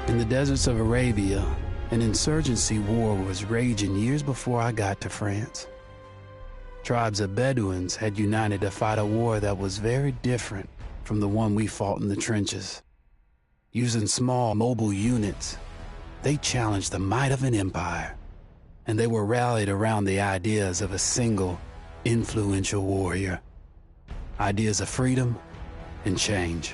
In the deserts of Arabia, an insurgency war was raging years before I got to France. Tribes of Bedouins had united to fight a war that was very different from the one we fought in the trenches. Using small, mobile units, they challenged the might of an empire, and they were rallied around the ideas of a single, influential warrior. Ideas of freedom and change.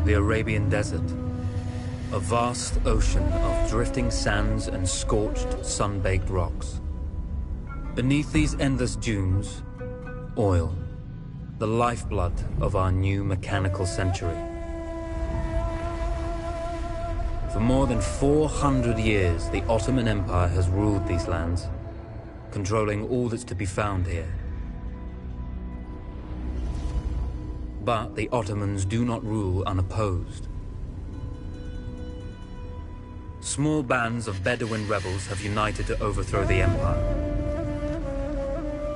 The Arabian Desert, a vast ocean of drifting sands and scorched, sun-baked rocks. Beneath these endless dunes, oil, the lifeblood of our new mechanical century. For more than 400 years, the Ottoman Empire has ruled these lands, controlling all that's to be found here. But the Ottomans do not rule unopposed. Small bands of Bedouin rebels have united to overthrow the empire.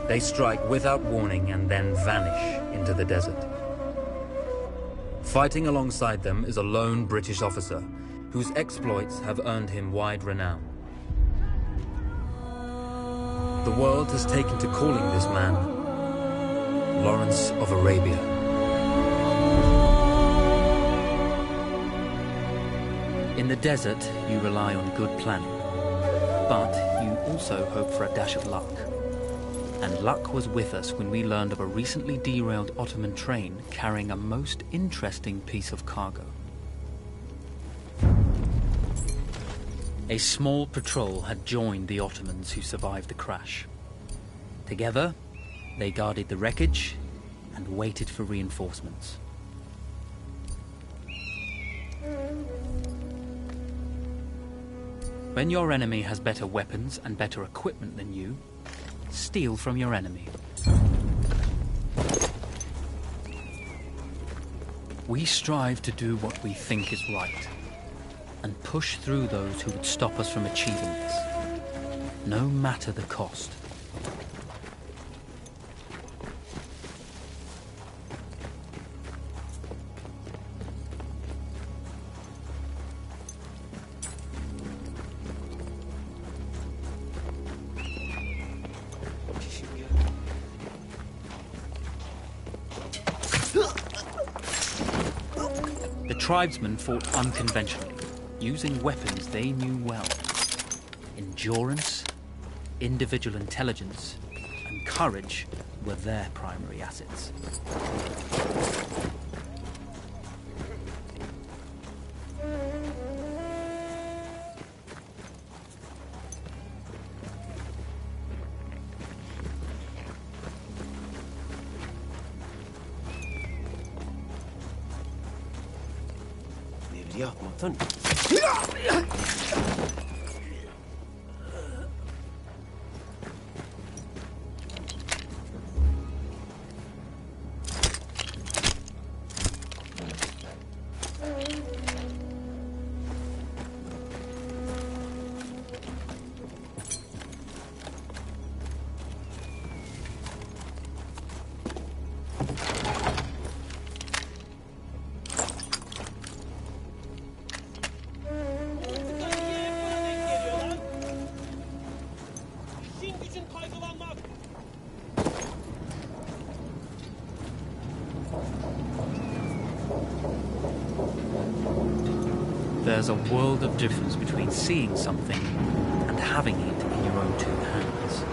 They strike without warning and then vanish into the desert. Fighting alongside them is a lone British officer whose exploits have earned him wide renown. The world has taken to calling this man Lawrence of Arabia. In the desert, you rely on good planning, but you also hope for a dash of luck. And luck was with us when we learned of a recently derailed Ottoman train carrying a most interesting piece of cargo. A small patrol had joined the Ottomans who survived the crash. Together, they guarded the wreckage and waited for reinforcements. When your enemy has better weapons and better equipment than you, steal from your enemy. We strive to do what we think is right, and push through those who would stop us from achieving this, no matter the cost. The tribesmen fought unconventionally, using weapons they knew well. Endurance, individual intelligence, and courage were their primary assets. There's a world of difference between seeing something and having it in your own two hands.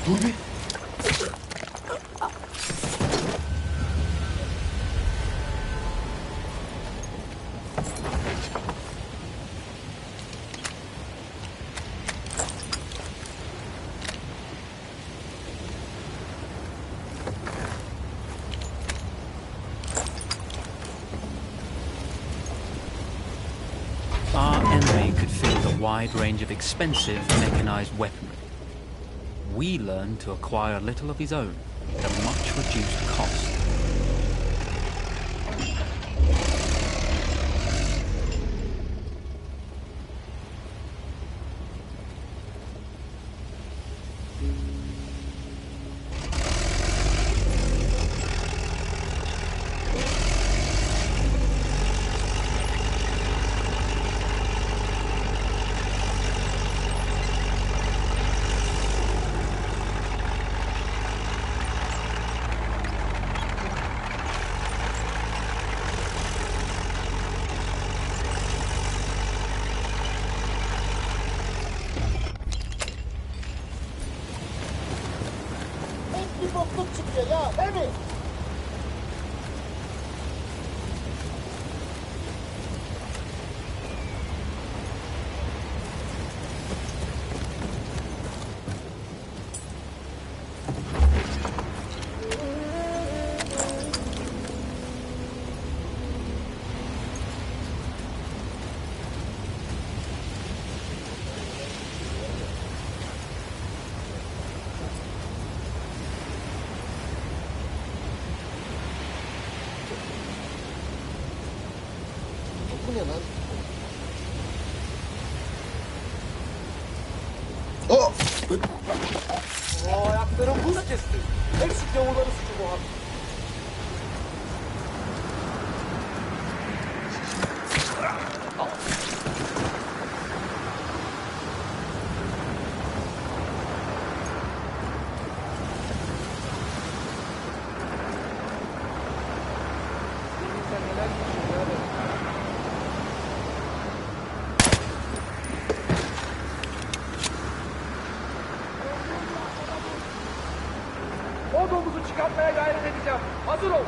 Dur bir. Our enemy could field a wide range of expensive mechanized weaponry. We learned to acquire little of his own at a much reduced cost. Bir bokluk çıkıyor ya, değil mi? Bu ne lan? Oh! Ayaklarım buz kesti. Hepsi gavurların suçu bu abi. O domuzu çıkartmaya gayret edeceğim. Hazır ol.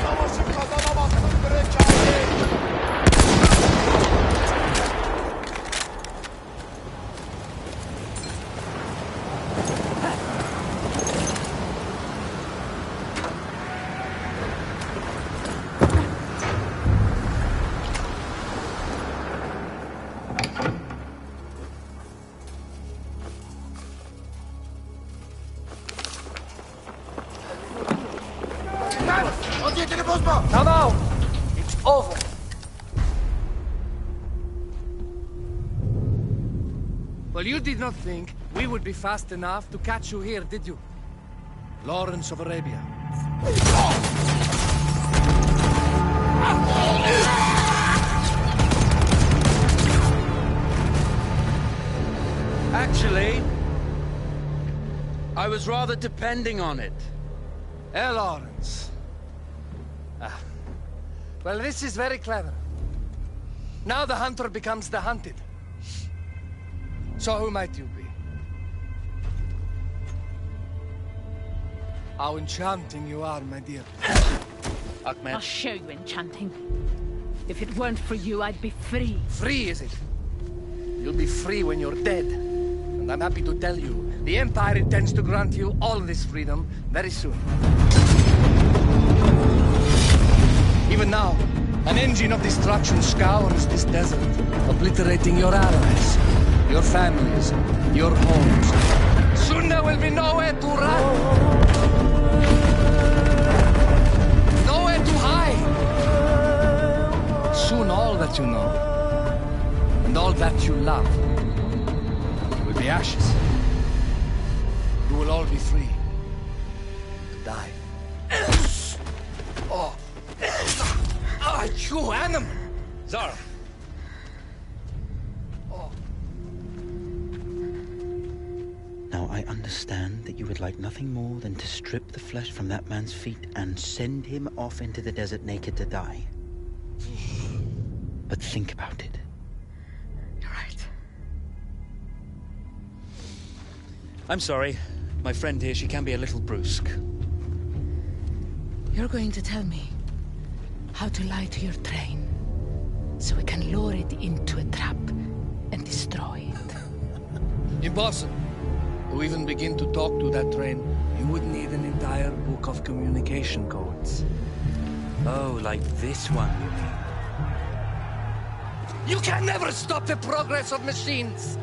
Savaşı kazanamazsın Breçali. Now, now! It's over. Well, you did not think we would be fast enough to catch you here, did you? Lawrence of Arabia. Actually, I was rather depending on it. Lawrence. Well, this is very clever. Now the hunter becomes the hunted. So who might you be? How enchanting you are, my dear. Ahmed. I'll show you enchanting. If it weren't for you, I'd be free. Free, is it? You'll be free when you're dead. And I'm happy to tell you, the Empire intends to grant you all this freedom very soon. Even now, an engine of destruction scours this desert, obliterating your allies, your families, your homes. Soon there will be nowhere to run. Nowhere to hide. Soon all that you know, and all that you love, will be ashes. You will all be free to die. Oh. Oh, you animal! Zara. Now, I understand that you would like nothing more than to strip the flesh from that man's feet and send him off into the desert naked to die. But think about it. You're right. I'm sorry. My friend here, she can be a little brusque. You're going to tell me how to lie to your train, so we can lure it into a trap and destroy it. Impossible. To even begin to talk to that train, you would need an entire book of communication codes. Oh, like this one, you mean? You can never stop the progress of machines!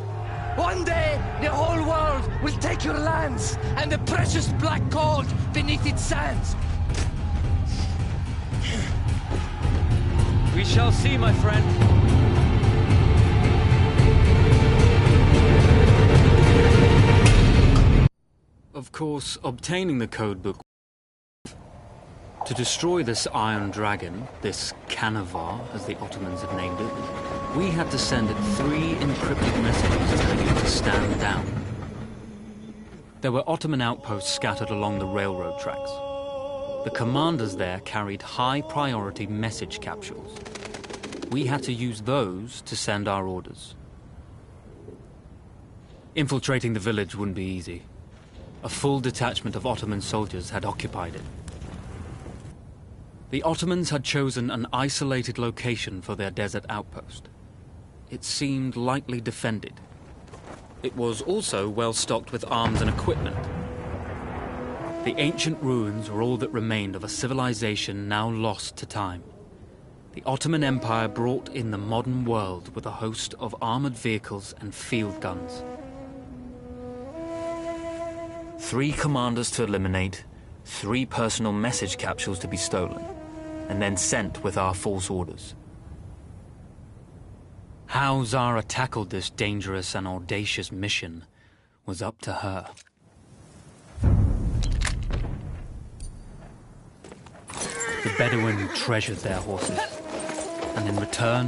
One day, the whole world will take your lands and the precious black gold beneath its sands. We shall see, my friend. Of course, obtaining the codebook. To destroy this Iron Dragon, this Canavar, as the Ottomans had named it, we had to send it 3 encrypted messages telling it to stand down. There were Ottoman outposts scattered along the railroad tracks. The commanders there carried high-priority message capsules. We had to use those to send our orders. Infiltrating the village wouldn't be easy. A full detachment of Ottoman soldiers had occupied it. The Ottomans had chosen an isolated location for their desert outpost. It seemed lightly defended. It was also well stocked with arms and equipment. The ancient ruins were all that remained of a civilization now lost to time. The Ottoman Empire brought in the modern world with a host of armored vehicles and field guns. 3 commanders to eliminate, 3 personal message capsules to be stolen, and then sent with our false orders. How Zara tackled this dangerous and audacious mission was up to her. The Bedouin treasured their horses, and in return,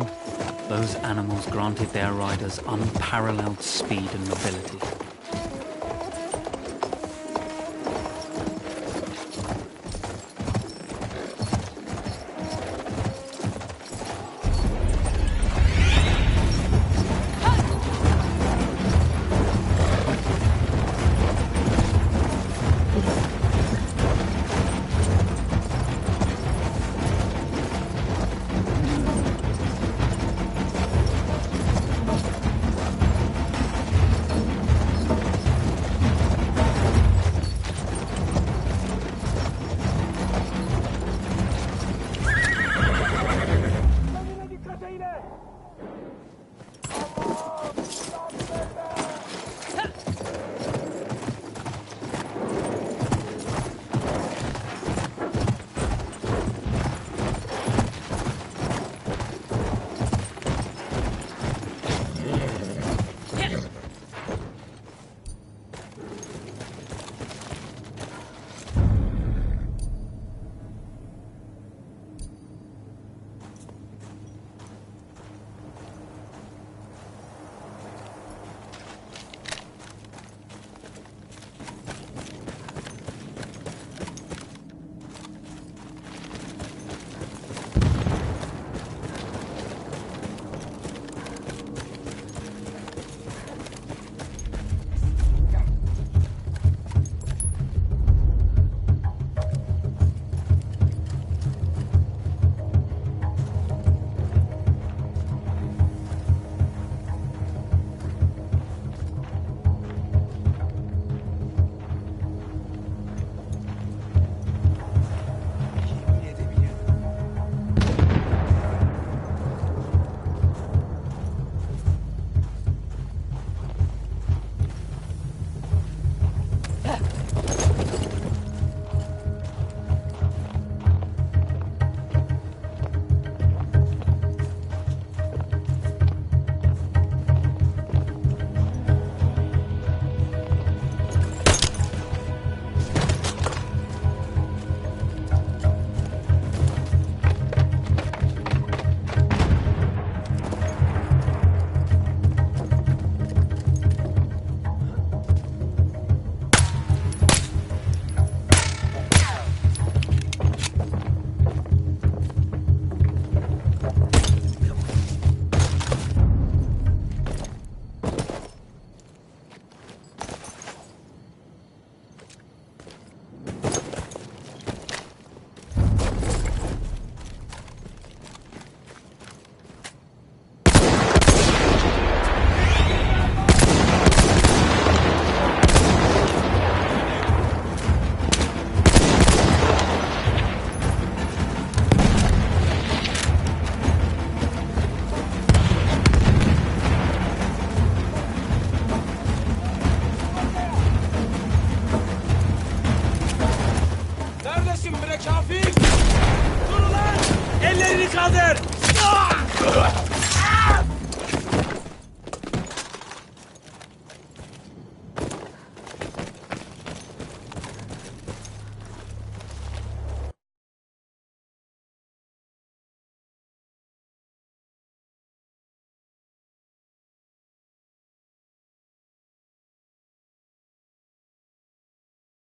those animals granted their riders unparalleled speed and mobility.